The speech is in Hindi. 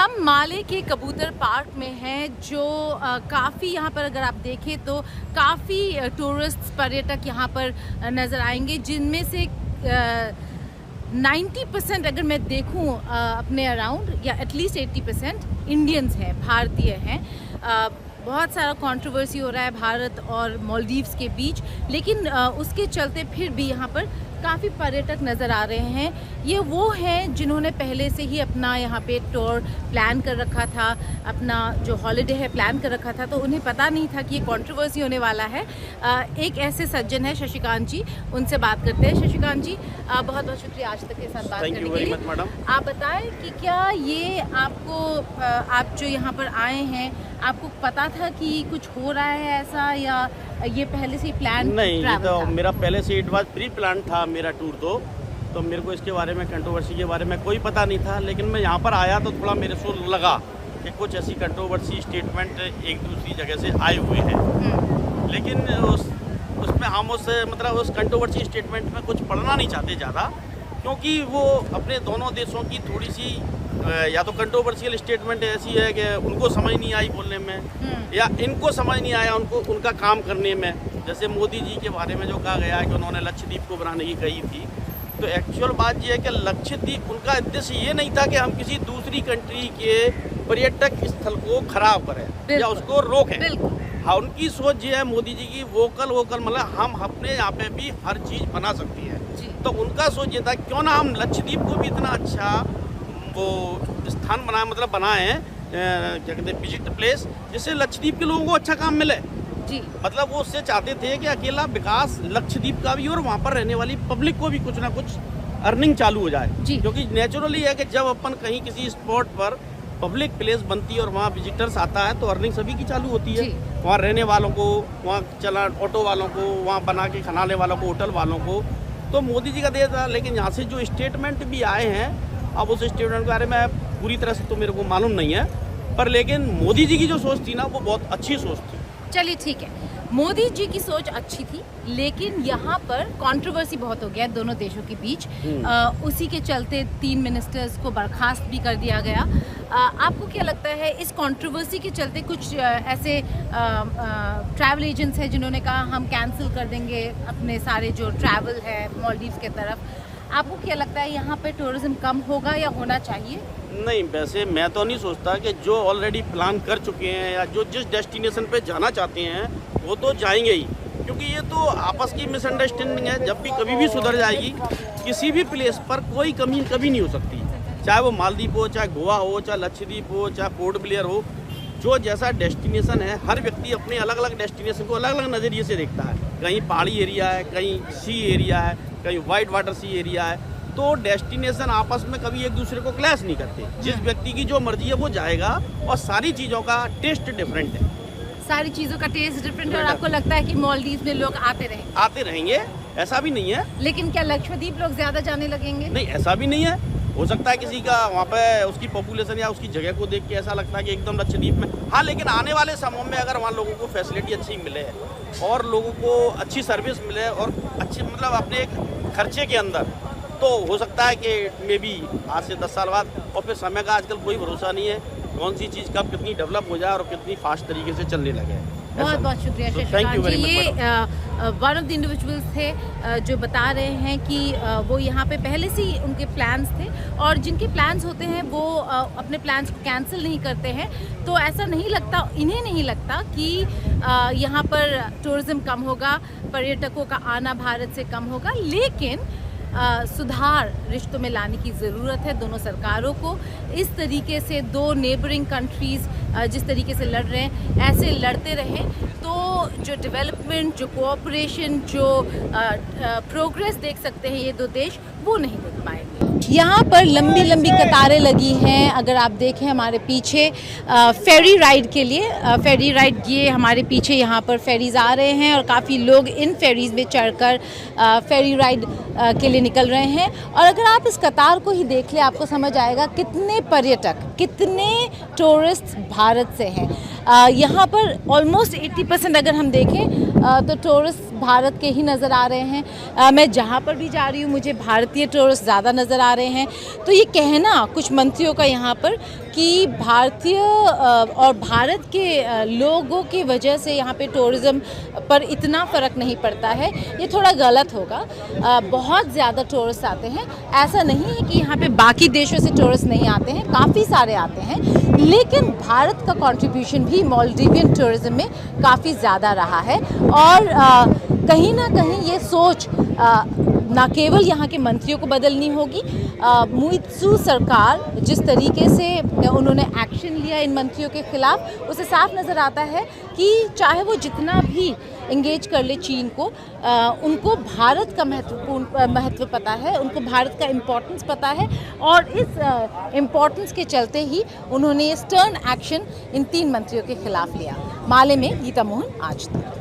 हम माले के कबूतर पार्क में हैं जो काफ़ी यहाँ पर अगर आप देखें तो काफ़ी टूरिस्ट पर्यटक यहाँ पर नज़र आएंगे, जिनमें से 90% अगर मैं देखूँ अपने अराउंड या एटलीस्ट 80% इंडियंस हैं, भारतीय हैं। बहुत सारा कंट्रोवर्सी हो रहा है भारत और मालदीव्स के बीच, लेकिन उसके चलते फिर भी यहाँ पर काफ़ी पर्यटक नज़र आ रहे हैं। ये वो हैं जिन्होंने पहले से ही अपना यहाँ पे टूर प्लान कर रखा था, अपना जो हॉलिडे है प्लान कर रखा था, तो उन्हें पता नहीं था कि ये कंट्रोवर्सी होने वाला है। एक ऐसे सज्जन है शशिकांत जी, उनसे बात करते हैं। शशिकांत जी, बहुत बहुत शुक्रिया आज तक के साथ बात करने के लिए। आप बताएं कि क्या ये आपको आप जो यहाँ पर आए हैं, आपको पता था कि कुछ हो रहा है ऐसा, या ये पहले से ही प्लान? नहीं, ये तो मेरा पहले से इट वाज प्री प्लान था मेरा टूर। तो मेरे को इसके बारे में, कंट्रोवर्सी के बारे में कोई पता नहीं था, लेकिन मैं यहाँ पर आया तो थोड़ा मेरे को लगा कि कुछ ऐसी कंट्रोवर्सी स्टेटमेंट एक दूसरी जगह से आए हुए हैं। लेकिन उसमें हम उस कंट्रोवर्सी स्टेटमेंट में कुछ पढ़ना नहीं चाहते ज़्यादा, क्योंकि वो अपने दोनों देशों की थोड़ी सी या तो कंट्रोवर्शियल स्टेटमेंट ऐसी है कि उनको समझ नहीं आई बोलने में, या इनको समझ नहीं आया उनका काम करने में। जैसे मोदी जी के बारे में जो कहा गया कि उन्होंने लक्षद्वीप को बनाने की कही थी, तो एक्चुअल बात यह है कि लक्षद्वीप, उनका उद्देश्य ये नहीं था कि हम किसी दूसरी कंट्री के पर्यटक स्थल को खराब करें या उसको रोकें। हाँ, उनकी सोच ये है मोदी जी की, वोकल मतलब हम अपने यहाँ पे भी हर चीज़ बना सकती है। तो उनका सोच ये था क्यों ना हम लक्षद्वीप को भी इतना अच्छा वो स्थान बनाए क्या कहते हैं, विजिट प्लेस, जिससे लक्षद्वीप के लोगों को अच्छा काम मिले जी। मतलब वो उससे चाहते थे कि अकेला विकास लक्षद्वीप का भी और वहाँ पर रहने वाली पब्लिक को भी कुछ ना कुछ अर्निंग चालू हो जाए, क्योंकि नेचुरली है कि जब अपन कहीं किसी स्पॉट पर पब्लिक प्लेस बनती है और वहाँ विजिटर्स आता है तो अर्निंग सभी की चालू होती है। वहाँ रहने वालों को, वहाँ चला ऑटो वालों को, वहाँ बना के खाने वालों को, होटल वालों को। तो मोदी जी का दे था। लेकिन यहाँ से जो स्टेटमेंट भी आए हैं, अब उस स्टेटमेंट के बारे में पूरी तरह से तो मेरे को मालूम नहीं है, पर लेकिन मोदी जी की जो सोच थी ना, वो बहुत अच्छी सोच थी। चलिए ठीक है, मोदी जी की सोच अच्छी थी, लेकिन यहाँ पर कंट्रोवर्सी बहुत हो गया दोनों देशों के बीच। उसी के चलते 3 मिनिस्टर्स को बर्खास्त भी कर दिया गया। आपको क्या लगता है इस कंट्रोवर्सी के चलते कुछ ऐसे ट्रैवल एजेंट्स हैं जिन्होंने कहा हम कैंसिल कर देंगे अपने सारे जो ट्रैवल है मालदीव्स के तरफ? आपको क्या लगता है यहाँ पे टूरिज्म कम होगा या होना चाहिए? नहीं, वैसे मैं तो नहीं सोचता कि जो ऑलरेडी प्लान कर चुके हैं या जो जिस डेस्टिनेशन पे जाना चाहते हैं वो तो जाएंगे ही, क्योंकि ये तो आपस की मिसअंडरस्टैंडिंग है। जब भी कभी भी सुधर जाएगी, किसी भी प्लेस पर कोई कमी कभी नहीं हो सकती, चाहे वो मालदीव हो, चाहे गोवा हो, चाहे लक्षद्वीप हो, चाहे पोर्ट ब्लेयर हो। जो जैसा डेस्टिनेशन है, हर व्यक्ति अपने अलग अलग डेस्टिनेशन को अलग अलग नज़रिए से देखता है। कहीं पहाड़ी एरिया है, कहीं सी एरिया है, कहीं वाइट वाटर सी एरिया है, तो डेस्टिनेशन आपस में कभी एक दूसरे को क्लैश नहीं करते। जिस व्यक्ति की जो मर्जी है वो जाएगा, और सारी चीज़ों का टेस्ट डिफरेंट है। सारी चीज़ों का टेस्ट डिफरेंट है। और आपको लगता है कि मालदीव में लोग आते रहेंगे? ऐसा भी नहीं है। लेकिन क्या लक्षद्वीप लोग ज़्यादा जाने लगेंगे? नहीं, ऐसा भी नहीं है। हो सकता है किसी का वहाँ पे उसकी पॉपुलेशन या उसकी जगह को देख के ऐसा लगता है कि एकदम लक्षद्वीप में। हाँ, लेकिन आने वाले समय में अगर वहाँ लोगों को फैसिलिटी अच्छी मिले और लोगों को अच्छी सर्विस मिले और अच्छी अपने एक खर्चे के अंदर, तो हो सकता है कि मे बी आज से 10 साल बाद, और फिर समय का आजकल कोई भरोसा नहीं है, कौन सी चीज़ कब कितनी डेवलप हो जाए और कितनी फास्ट तरीके से चलने लगे। बहुत बहुत शुक्रिया शशिकांत जी। ये वन ऑफ द इंडिविजुअल्स थे जो बता रहे हैं कि वो यहाँ पे पहले से ही उनके प्लान्स थे, और जिनके प्लान्स होते हैं वो अपने प्लान्स को कैंसिल नहीं करते हैं। तो ऐसा नहीं लगता, इन्हें नहीं लगता कि यहाँ पर टूरिज्म कम होगा, पर्यटकों का आना भारत से कम होगा। लेकिन सुधार रिश्तों में लाने की ज़रूरत है दोनों सरकारों को। इस तरीके से दो नेबरिंग कंट्रीज़ जिस तरीके से लड़ रहे हैं, ऐसे लड़ते रहें तो जो डेवलपमेंट, जो कोऑपरेशन, जो प्रोग्रेस देख सकते हैं ये दो देश, वो नहीं देख पाएंगे। यहाँ पर लंबी लंबी कतारें लगी हैं। अगर आप देखें हमारे पीछे फेरी राइड के लिए, फेरी राइड, ये हमारे पीछे यहाँ पर फेरीज आ रहे हैं और काफ़ी लोग इन फेरीज में चढ़कर फेरी राइड के लिए निकल रहे हैं। और अगर आप इस कतार को ही देख ले, आपको समझ आएगा कितने पर्यटक, कितने टूरिस्ट भारत से हैं। यहाँ पर ऑलमोस्ट 80% अगर हम देखें तो टूरिस्ट भारत के ही नज़र आ रहे हैं। मैं जहाँ पर भी जा रही हूँ मुझे भारतीय टूरिस्ट ज़्यादा नज़र आ रहे हैं। तो ये कहना कुछ मंत्रियों का यहाँ पर कि भारतीय और भारत के लोगों की वजह से यहाँ पे टूरिज़्म पर इतना फ़र्क नहीं पड़ता है, ये थोड़ा गलत होगा। बहुत ज़्यादा टूरिस्ट आते हैं, ऐसा नहीं है कि यहाँ पे बाकी देशों से टूरिस्ट नहीं आते हैं, काफ़ी सारे आते हैं, लेकिन भारत का कंट्रीब्यूशन भी मालदीवियन टूरिज़्म में काफ़ी ज़्यादा रहा है। और कहीं ना कहीं ये सोच ना केवल यहाँ के मंत्रियों को बदलनी होगी, मुइत्सु सरकार जिस तरीके से उन्होंने एक्शन लिया इन मंत्रियों के खिलाफ, उससे साफ नज़र आता है कि चाहे वो जितना भी इंगेज कर ले चीन को, उनको भारत का महत्व पता है, उनको भारत का इम्पोर्टेंस पता है, और इस इम्पोर्टेंस के चलते ही उन्होंने ये स्टर्न एक्शन इन 3 मंत्रियों के खिलाफ लिया। माले में गीता मोहन, आज तक।